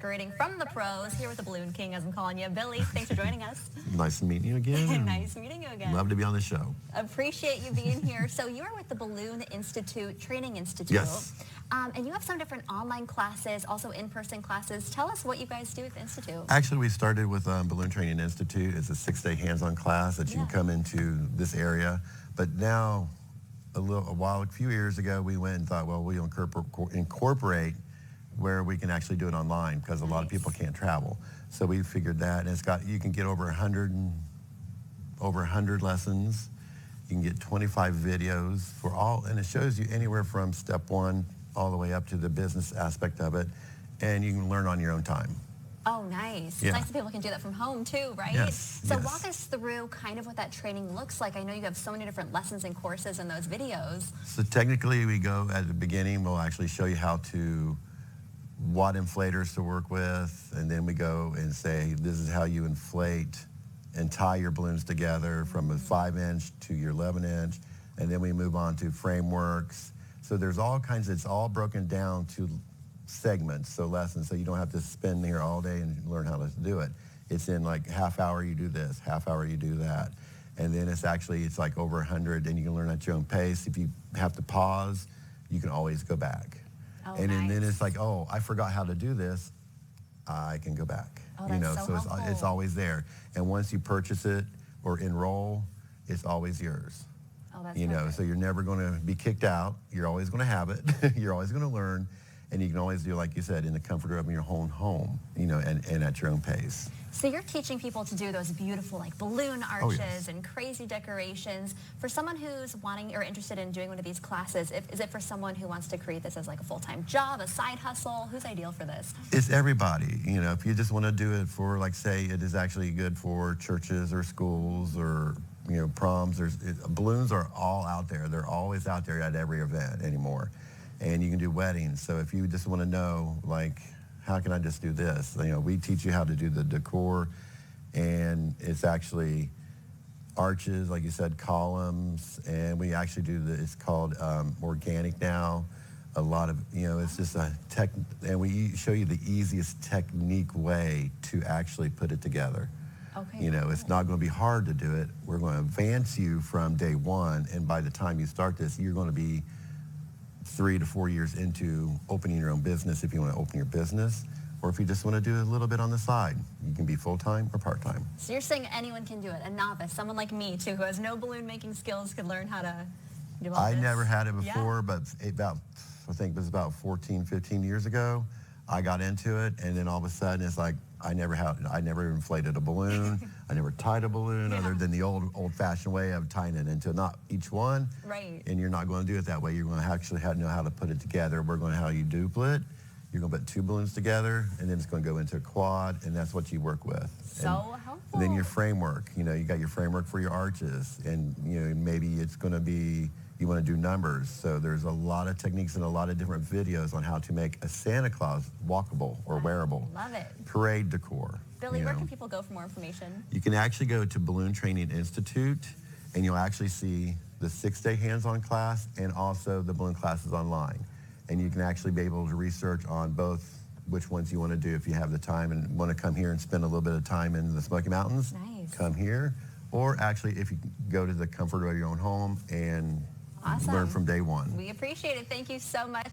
decorating from the pros, here with the Balloon King, as I'm calling you. Billy, thanks for joining us. Nice meeting you again. Nice meeting you again. Love to be on the show. Appreciate you being here. So you are with the Balloon Institute, Training Institute. Yes. And you have some different online classes, also in-person classes. Tell us what you guys do at the Institute. Actually, we started with Balloon Training Institute. It's a 6-day hands-on class that you can come into this area. But now, a few years ago, we went and thought, well, we'll incorporate where we can actually do it online because a lot of people can't travel. So we figured that, and you can get over 100 lessons. You can get 25 videos for all, and it shows you anywhere from step 1 all the way up to the business aspect of it, and you can learn on your own time. Oh, nice. Yeah. It's nice that people can do that from home too, right? Yes. So walk us through kind of what that training looks like. I know you have so many different lessons and courses in those videos. So technically, we go at the beginning, we'll actually show you what inflators to work with, and then we go and say, this is how you inflate and tie your balloons together from a 5-inch to your 11-inch, and then we move on to frameworks. So there's all kinds, it's all broken down to segments, so lessons, so you don't have to spend here all day and learn how to do it. It's in like half hour you do this, half hour you do that. And then it's like over 100, and you can learn at your own pace. If you have to pause, you can always go back. Oh, and nice. then it's like, oh, I forgot how to do this, I can go back. Oh, that's so it's always there. And once you purchase it or enroll, it's always yours. Oh, that's so you're never going to be kicked out. You're always going to have it. You're always going to learn. And you can always do, like you said, in the comfort of your own home, and at your own pace. So you're teaching people to do those beautiful like balloon arches and crazy decorations. For someone who's wanting or interested in doing one of these classes, is it for someone who wants to create this as like a full-time job, a side hustle? Who's ideal for this? It's everybody. If you just want to do it for, like, say, it is actually good for churches or schools or proms. Balloons are all out there. They're always out there at every event anymore. And you can do weddings. So if you just want to know, like, how can I just do this? We teach you how to do the decor, and it's actually arches, like you said, columns, and we actually do it's called organic now. A lot of, it's just and we show you the easiest technique way to actually put it together. Okay. It's not going to be hard to do it. We're going to advance you from day one, and by the time you start this, you're going to be 3 to 4 years into opening your own business if you want to open your business, or if you just want to do a little bit on the side. You can be full-time or part-time. So you're saying anyone can do it, a novice, someone like me too, who has no balloon making skills, could learn how to do all this? I never had it before, but I think it was about 14, 15 years ago, I got into it, and then all of a sudden it's like, I never inflated a balloon. I never tied a balloon other than the old-fashioned way of tying it into not each one. Right. And you're not going to do it that way. You're going to actually know how to put it together. We're going to how you duplicate. You're going to put 2 balloons together, and then it's going to go into a quad, and that's what you work with. So helpful. And then your framework. You got your framework for your arches, and maybe it's going to be, you want to do numbers. So there's a lot of techniques and a lot of different videos on how to make a Santa Claus walkable or wearable. Love it. Parade decor. Billy, where can people go for more information? You can actually go to Balloon Training Institute, and you'll actually see the 6-day hands-on class and also the balloon classes online. And you can actually be able to research on both which ones you want to do if you have the time and want to come here and spend a little bit of time in the Smoky Mountains. Nice. Come here. Or actually, if you go to the comfort of your own home and learn from day one. We appreciate it. Thank you so much.